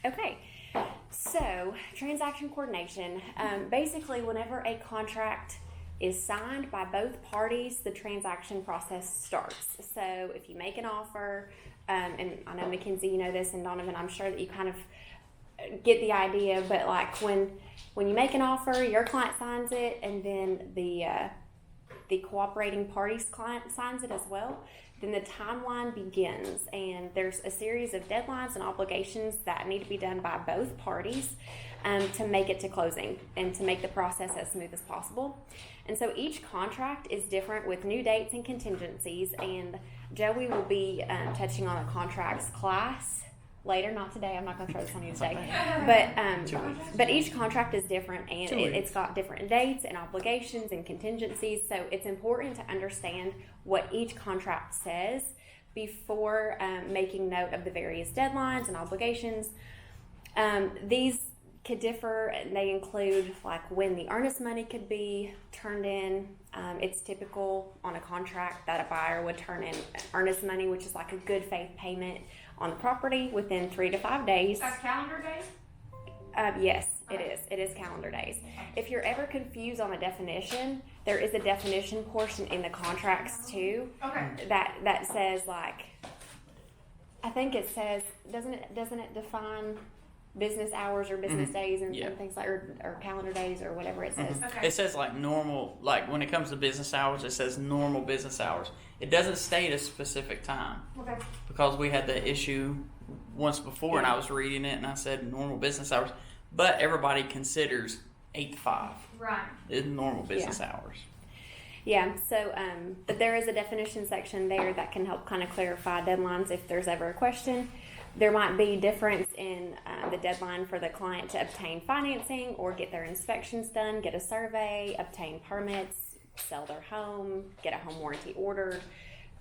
Okay, so transaction coordination. Basically, whenever a contract is signed by both parties, the transaction process starts. So if you make an offer, and I know Mackenzie, you know this, and Donovan, I'm sure that you kind of get the idea, but like when you make an offer, your client signs it, and then the cooperating party's client signs it as well. Then the timeline begins, and there's a series of deadlines and obligations that need to be done by both parties to make it to closing and to make the process as smooth as possible. And so each contract is different with new dates and contingencies, and Joey will be touching on a contracts class later, not today. I'm not going to throw this on you today. But each contract is different, and it's got different dates and obligations and contingencies. So it's important to understand what each contract says before making note of the various deadlines and obligations. These could differ, and they include like when the earnest money could be turned in. It's typical on a contract that a buyer would turn in earnest money, which is like a good faith payment on the property within 3 to 5 days. That's calendar days? Yes, it is. It is calendar days. If you're ever confused on a definition, there is a definition portion in the contracts too. Okay. That says like, I think it says, doesn't it define business hours or business days and things like, or calendar days or whatever it says. Okay. It says like normal, like when it comes to business hours, it says normal business hours. It doesn't state a specific time. Okay. Because we had the issue once before and I was reading it and I said normal business hours, but everybody considers 8 to 5. Right. It's normal business hours. Yeah, so but there is a definition section there that can help kind of clarify deadlines if there's ever a question. There might be difference in the deadline for the client to obtain financing or get their inspections done, get a survey, obtain permits, sell their home, get a home warranty ordered,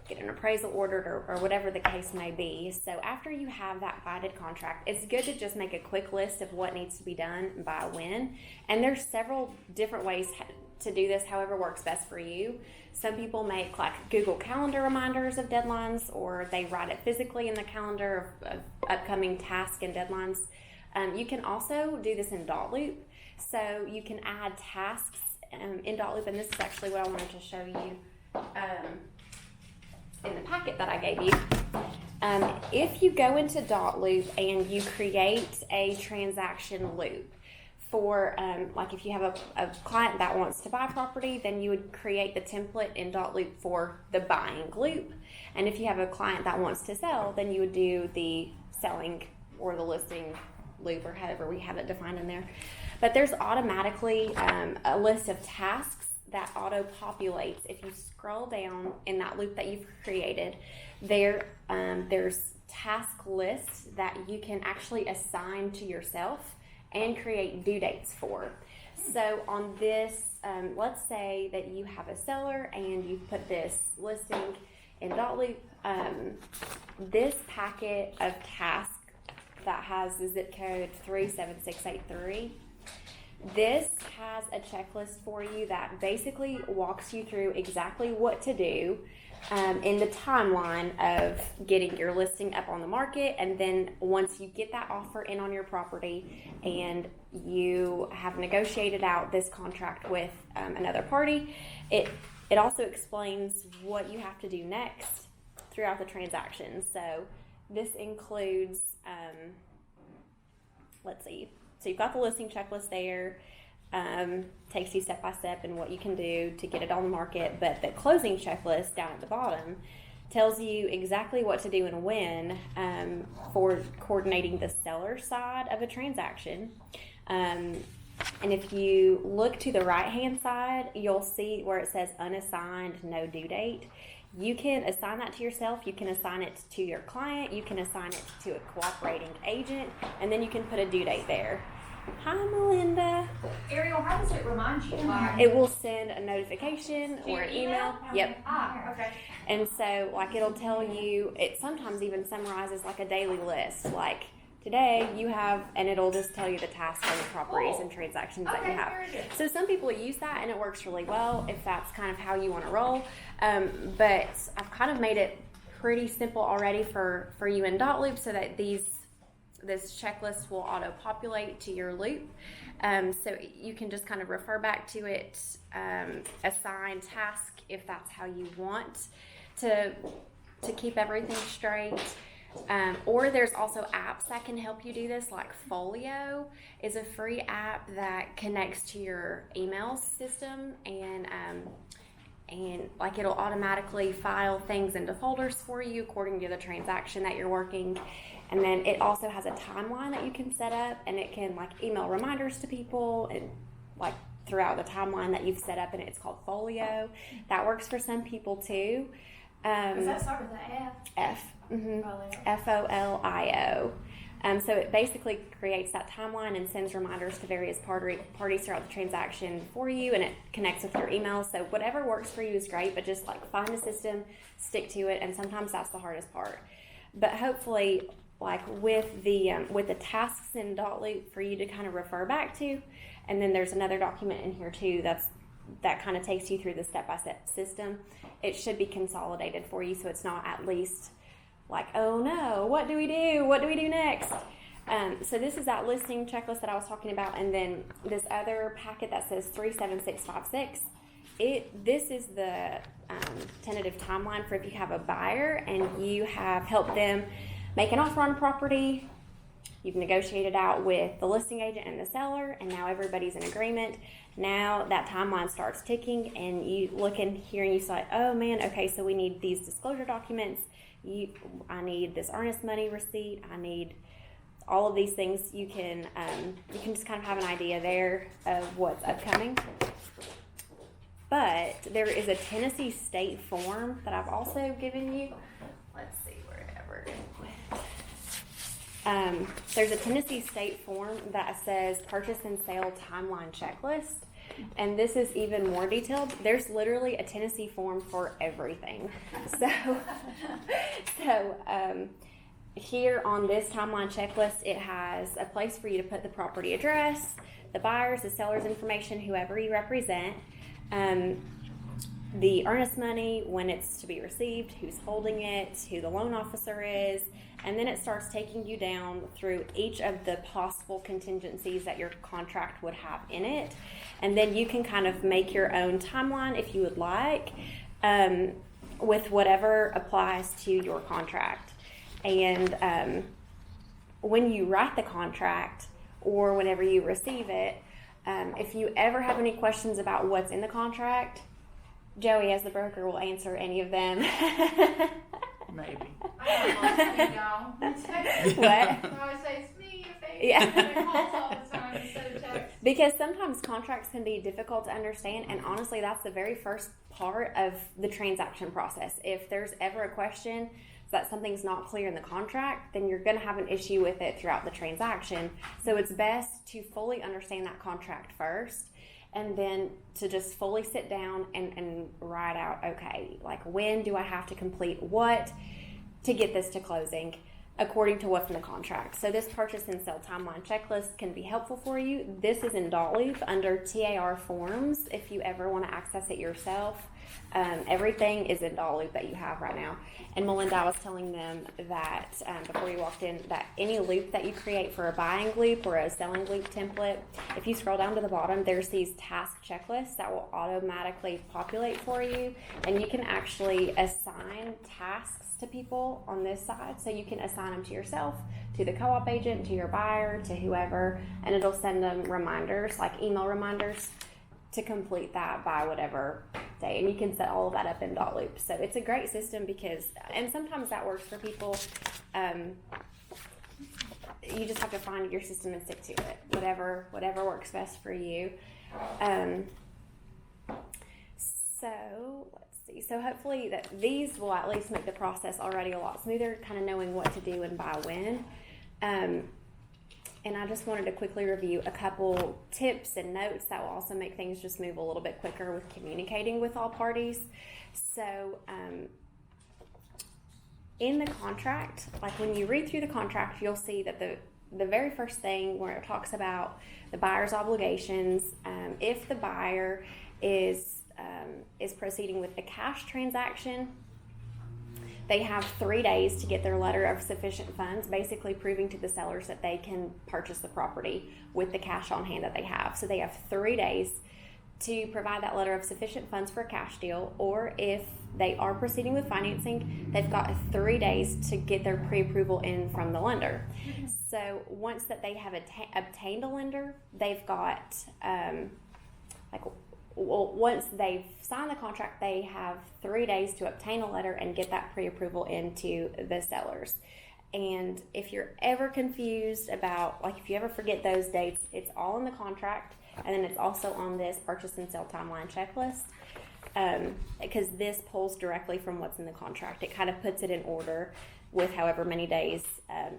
get an appraisal ordered, or whatever the case may be. So after you have that bidded contract, it's good to just make a quick list of what needs to be done by when. And there's several different ways to do this, however works best for you. Some people make like Google Calendar reminders of deadlines, or they write it physically in the calendar of upcoming tasks and deadlines. You can also do this in Dot Loop. So you can add tasks in Dot Loop, and this is actually what I wanted to show you in the packet that I gave you. If you go into Dot Loop and you create a transaction loop, for like if you have a client that wants to buy property, then you would create the template in Dot Loop for the buying loop. And if you have a client that wants to sell, then you would do the selling or the listing loop, or however we have it defined in there. But there's automatically a list of tasks that auto-populates. If you scroll down in that loop that you've created, there's task lists that you can actually assign to yourself and create due dates for. So on this, let's say that you have a seller and you put this listing in Dot Loop. This packet of tasks that has the zip code 37683, this has a checklist for you that basically walks you through exactly what to do in the timeline of getting your listing up on the market. And then once you get that offer in on your property and you have negotiated out this contract with another party, it also explains what you have to do next throughout the transaction. So this includes, let's see, so you've got the listing checklist there. Takes you step by step in what you can do to get it on the market, but the closing checklist down at the bottom tells you exactly what to do and when for coordinating the seller side of a transaction. And if you look to the right hand side, you'll see where it says unassigned, no due date. You can assign that to yourself, you can assign it to your client, you can assign it to a cooperating agent, and then you can put a due date there. Hi, Melinda. Ariel, how does it remind you? It will send a notification or an email. Yep. Okay. And so, like, it'll tell you, it sometimes even summarizes like a daily list. Like, today you have, and it'll just tell you the tasks and the properties and transactions that you have. So some people use that and it works really well if that's kind of how you want to roll. But I've kind of made it pretty simple already for you in Dot Loop so that these this checklist will auto-populate to your loop. So you can just kind of refer back to it, assign task if that's how you want to keep everything straight. Or there's also apps that can help you do this, like Folio is a free app that connects to your email system, and like it'll automatically file things into folders for you according to the transaction that you're working. And then it also has a timeline that you can set up, and it can like email reminders to people and like throughout the timeline that you've set up, and it's called Folio. That works for some people too. Does that start with an F? F. Mm-hmm. Folio. Folio. So it basically creates that timeline and sends reminders to various parties throughout the transaction for you, and it connects with your email. So whatever works for you is great, but just like find a system, stick to it, and sometimes that's the hardest part. But hopefully, like with the tasks in Dotloop for you to kind of refer back to, and then there's another document in here too that kind of takes you through the step-by-step system. It should be consolidated for you, so it's not at least like, oh no, what do we do? What do we do next? So this is that listing checklist that I was talking about, and then this other packet that says 37656. This is the tentative timeline for if you have a buyer and you have helped them make an offer on property. You've negotiated out with the listing agent and the seller, and now everybody's in agreement. Now that timeline starts ticking, and you look in here and you say, oh man, okay, so we need these disclosure documents. I need this Earnest Money receipt. I need all of these things. You can just kind of have an idea there of what's upcoming. But there is a Tennessee state form that I've also given you. Let's see wherever it went. There's a Tennessee state form that says purchase and sale timeline checklist. And this is even more detailed. There's literally a Tennessee form for everything. So here on this timeline checklist, it has a place for you to put the property address, the buyers, the seller's information, whoever you represent, the earnest money, when it's to be received, who's holding it, who the loan officer is, and then it starts taking you down through each of the possible contingencies that your contract would have in it. And then you can kind of make your own timeline if you would like, with whatever applies to your contract. And when you write the contract or whenever you receive it, if you ever have any questions about what's in the contract, Joey, as the broker, will answer any of them. Maybe. I always say it's me, your face. Yeah. Calls all the time instead of text. Because sometimes contracts can be difficult to understand, and honestly, that's the very first part of the transaction process. If there's ever a question that something's not clear in the contract, then you're going to have an issue with it throughout the transaction. So it's best to fully understand that contract first, and then to just fully sit down and write out, okay, like when do I have to complete what to get this to closing according to what's in the contract. So this purchase and sale timeline checklist can be helpful for you. This is in Dotloop under TAR forms if you ever want to access it yourself. Everything is in Dotloop that you have right now. And Melinda, I was telling them that before you walked in, that any loop that you create for a buying loop or a selling loop template, if you scroll down to the bottom, there's these task checklists that will automatically populate for you. And you can actually assign tasks to people on this side. So you can assign them to yourself, to the co-op agent, to your buyer, to whoever, and it'll send them reminders, like email reminders, to complete that by whatever day. And you can set all of that up in Dotloop. So it's a great system because, and sometimes that works for people. You just have to find your system and stick to it. Whatever works best for you. So let's see. So hopefully that these will at least make the process already a lot smoother, kind of knowing what to do and by when. And I just wanted to quickly review a couple tips and notes that will also make things just move a little bit quicker with communicating with all parties. So in the contract, like when you read through the contract, you'll see that the very first thing where it talks about the buyer's obligations, if the buyer is proceeding with a cash transaction, They have 3 days to get their letter of sufficient funds, basically proving to the sellers that they can purchase the property with the cash on hand that they have. So they have 3 days to provide that letter of sufficient funds for a cash deal, or if they are proceeding with financing, they've got 3 days to get their pre-approval in from the lender. So once that they have obtained a lender, they've got once they've signed the contract, they have 3 days to obtain a letter and get that pre-approval into the sellers. And if you're ever confused about, like if you ever forget those dates, it's all in the contract, and then it's also on this purchase and sale timeline checklist, because this pulls directly from what's in the contract. It kind of puts it in order with however many days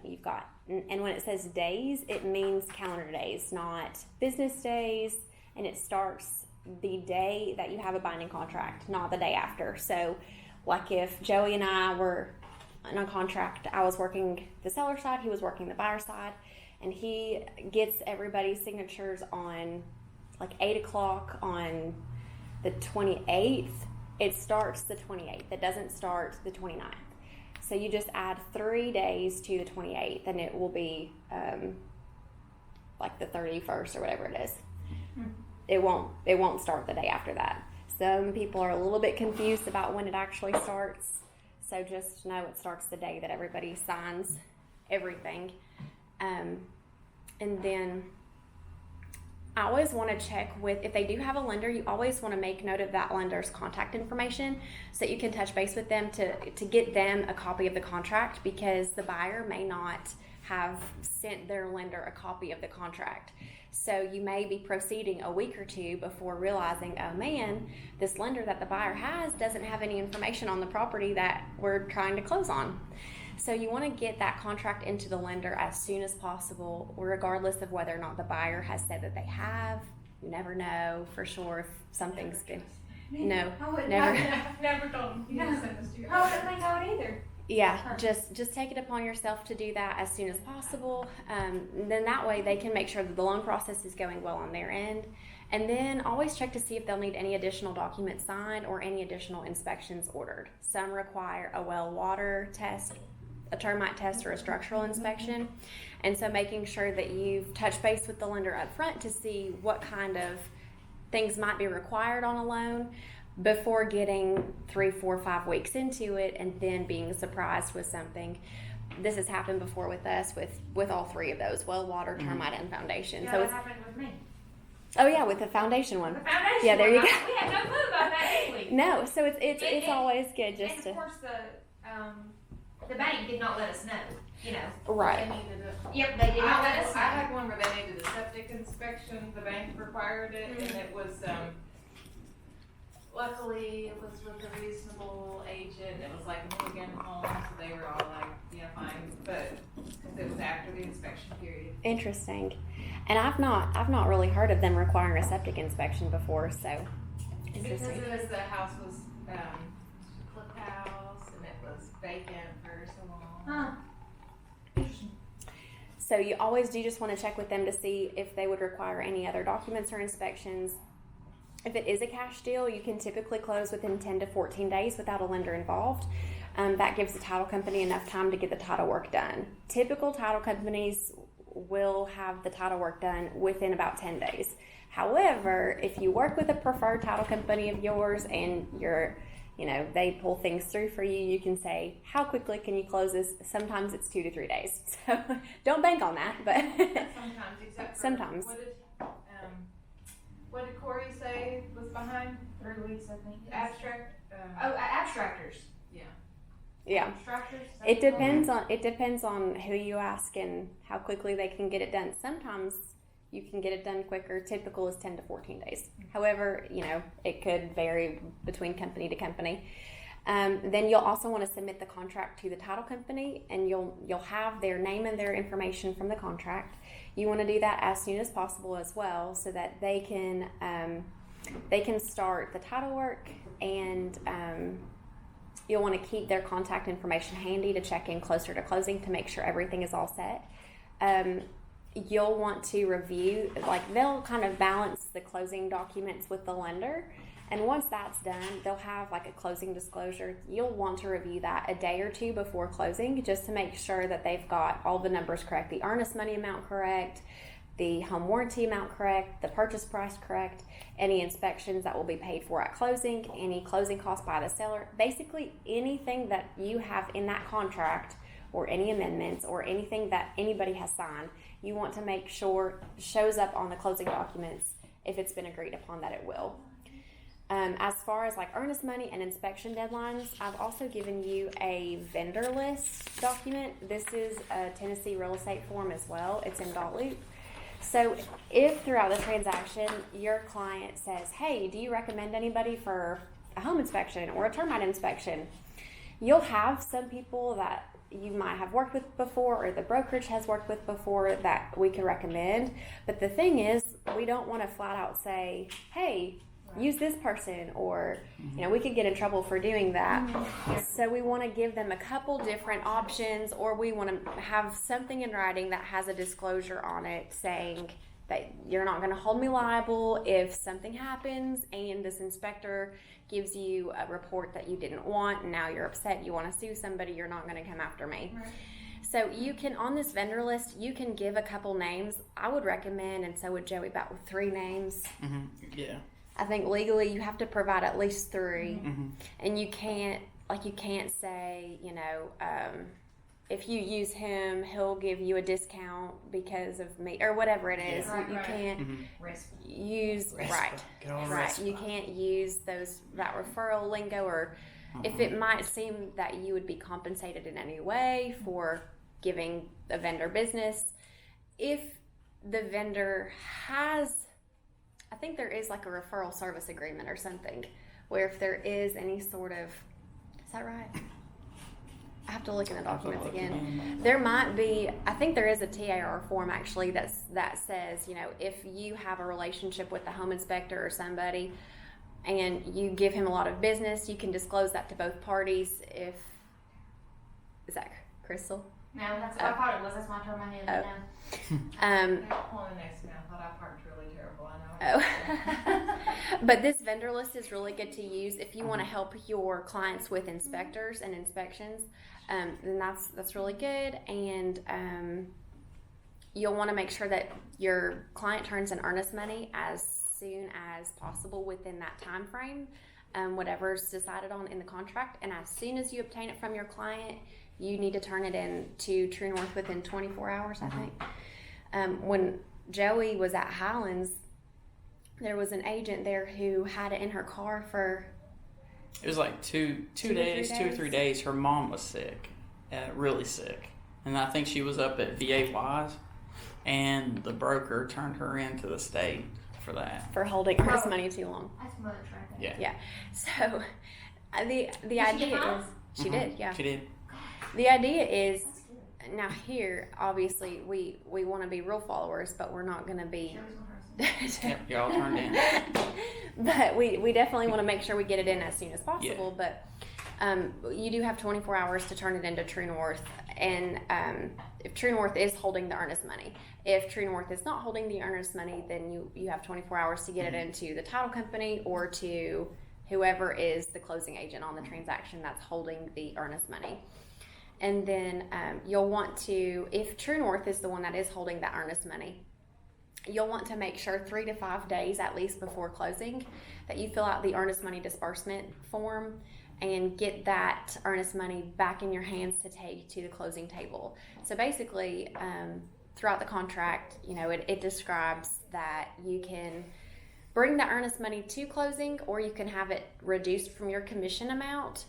you've got. And when it says days, it means calendar days, not business days, and it starts the day that you have a binding contract, not the day after. So like if Joey and I were on a contract, I was working the seller side, he was working the buyer side, and he gets everybody's signatures on like 8 o'clock on the 28th. It starts the 28th. It doesn't start the 29th. So you just add 3 days to the 28th, and it will be like the 31st or whatever it is. It won't start the day after that. Some people are a little bit confused about when it actually starts. So just know it starts the day that everybody signs everything. And then I always want to check with, if they do have a lender, you always want to make note of that lender's contact information so that you can touch base with them to get them a copy of the contract, because the buyer may not have sent their lender a copy of the contract. So you may be proceeding a week or two before realizing, oh man, this lender that the buyer has doesn't have any information on the property that we're trying to close on. So you want to get that contract into the lender as soon as possible, regardless of whether or not the buyer has said that they have. You never know for sure if something's good. No, never. Never told him. He didn't send this to you. I wouldn't think I would either. Yeah, just take it upon yourself to do that as soon as possible. Then that way they can make sure that the loan process is going well on their end. And then always check to see if they'll need any additional documents signed or any additional inspections ordered. Some require a well water test, a termite test, or a structural inspection. And so making sure that you've touched base with the lender up front to see what kind of things might be required on a loan before getting 3, 4, 5 weeks into it and then being surprised with something. This has happened before with us with all 3 of those: well, water, termite, and foundation. Yeah, So that it's, happened with me. oh yeah, with the foundation one. The foundation. Yeah, there you one, go. We had no clue about that, did we? No, so it's always good just And to of course the bank did not let us know. You know. right. They needed it. Yep, they did not let us I know. had one where they needed a septic inspection. The bank required it, and it was, luckily it was with a reasonable agent. It was like a Milligan home, so they were all like, yeah, fine. But because it was after the inspection period. Interesting. And I've not really heard of them requiring a septic inspection before, so Because interesting. it was, the house was, clip house, and it was vacant for so long. Huh. Interesting. So you always do just want to check with them to see if they would require any other documents or inspections. If it is a cash deal, you can typically close within 10 to 14 days without a lender involved. That gives the title company enough time to get the title work done. Typical title companies will have the title work done within about 10 days. However, if you work with a preferred title company of yours and they pull things through for you, you can say, how quickly can you close this? Sometimes it's 2 to 3 days. So don't bank on that, but Sometimes, except for Sometimes. What did Corey say was behind 3 weeks, I think. abstract? Abstractors. yeah. Abstractors. It depends on who you ask and how quickly they can get it done. Sometimes you can get it done quicker. Typical is 10 to 14 days. However, it could vary between company to company. Then you'll also want to submit the contract to the title company, and you'll have their name and their information from the contract. You want to do that as soon as possible as well, so that they can start the title work, and you'll want to keep their contact information handy to check in closer to closing to make sure everything is all set. You'll want to review, they'll kind of balance the closing documents with the lender, And once that's done, they'll have like a closing disclosure. You'll want to review that a day or two before closing just to make sure that they've got all the numbers correct, the earnest money amount correct, the home warranty amount correct, the purchase price correct, any inspections that will be paid for at closing, any closing costs by the seller, basically anything that you have in that contract or any amendments or anything that anybody has signed, you want to make sure shows up on the closing documents if it's been agreed upon that it will. As far as like earnest money and inspection deadlines, I've also given you a vendor list document. This is a Tennessee real estate form as well. It's in Loop. So if throughout the transaction your client says, hey, do you recommend anybody for a home inspection or a termite inspection, you'll have some people that you might have worked with before or the brokerage has worked with before that we can recommend. But the thing is, we don't want to flat out say, hey, use this person, or we could get in trouble for doing that. So we want to give them a couple different options, or we want to have something in writing that has a disclosure on it saying that you're not going to hold me liable if something happens and this inspector gives you a report that you didn't want and now you're upset, you want to sue somebody, you're not going to come after me. Right. So you can, on this vendor list, you can give a couple names. I would recommend, and so would Joey, about 3 names. Yeah. I think legally you have to provide at least 3, and you can't say, if you use him, he'll give you a discount because of me or whatever it is. Yeah. You can't use You can't use that referral lingo, or if it might seem that you would be compensated in any way for giving a vendor business, if the vendor has. I think there is like a referral service agreement or something where if there is any sort of, is that right? I have to look in the documents again. There might be, I think there is a TAR form actually that says, if you have a relationship with the home inspector or somebody and you give him a lot of business, you can disclose that to both parties. Is that Crystal? No, that's what I thought it was. That's why I turned my head. No. They're pulling next to me. I thought I parked really terrible. I know. But this vendor list is really good to use if you want to help your clients with inspectors and inspections. Then that's really good, and you'll want to make sure that your client turns in earnest money as soon as possible within that time frame, whatever's decided on in the contract. And as soon as you obtain it from your client, you need to turn it in to True North within 24 hours, I think. When Joey was at Highlands, there was an agent there who had it in her car for... It was like 2 days, 2 or 3 days. Her mom was sick, really sick. And I think she was up at VA Wise, and the broker turned her into the state for that. For holding earnest money too long. That's much right there. Yeah. So the idea is... She did, yeah. She did. The idea is, now here, obviously, we want to be rule followers, but we're not going to be... Yep, you're all turned in. But we definitely want to make sure we get it in as soon as possible. Yeah. But you do have 24 hours to turn it into True North. And if True North is holding the earnest money. If True North is not holding the earnest money, then you have 24 hours to get it into the title company or to whoever is the closing agent on the transaction that's holding the earnest money. And then you'll want to, if True North is the one that is holding that earnest money, you'll want to make sure 3 to 5 days at least before closing that you fill out the earnest money disbursement form and get that earnest money back in your hands to take to the closing table. So basically, throughout the contract, it describes that you can bring the earnest money to closing, or you can have it reduced from your commission amount,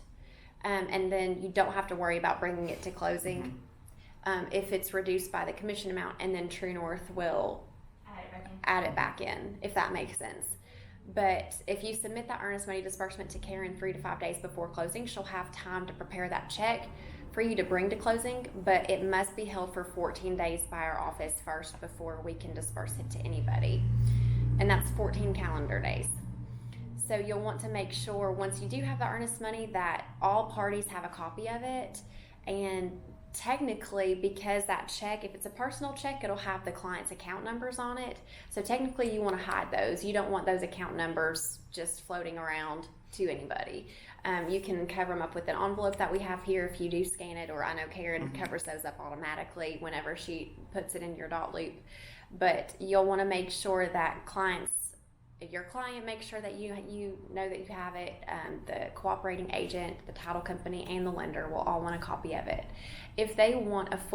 and then you don't have to worry about bringing it to closing if it's reduced by the commission amount, and then True North will add it back in, if that makes sense. But if you submit that earnest money disbursement to Karen 3 to 5 days before closing, she'll have time to prepare that check for you to bring to closing, but it must be held for 14 days by our office first before we can disperse it to anybody. And that's 14 calendar days. So you'll want to make sure once you do have the earnest money that all parties have a copy of it, and technically, because that check, if it's a personal check, it'll have the client's account numbers on it. So technically you want to hide those. You don't want those account numbers just floating around to anybody. You can cover them up with an envelope that we have here if you do scan it, or I know Karen covers those up automatically whenever she puts it in your dot loop. But you'll want to make sure that your client makes sure that you know that you have it. The cooperating agent, the title company, and the lender will all want a copy of it. If they want a full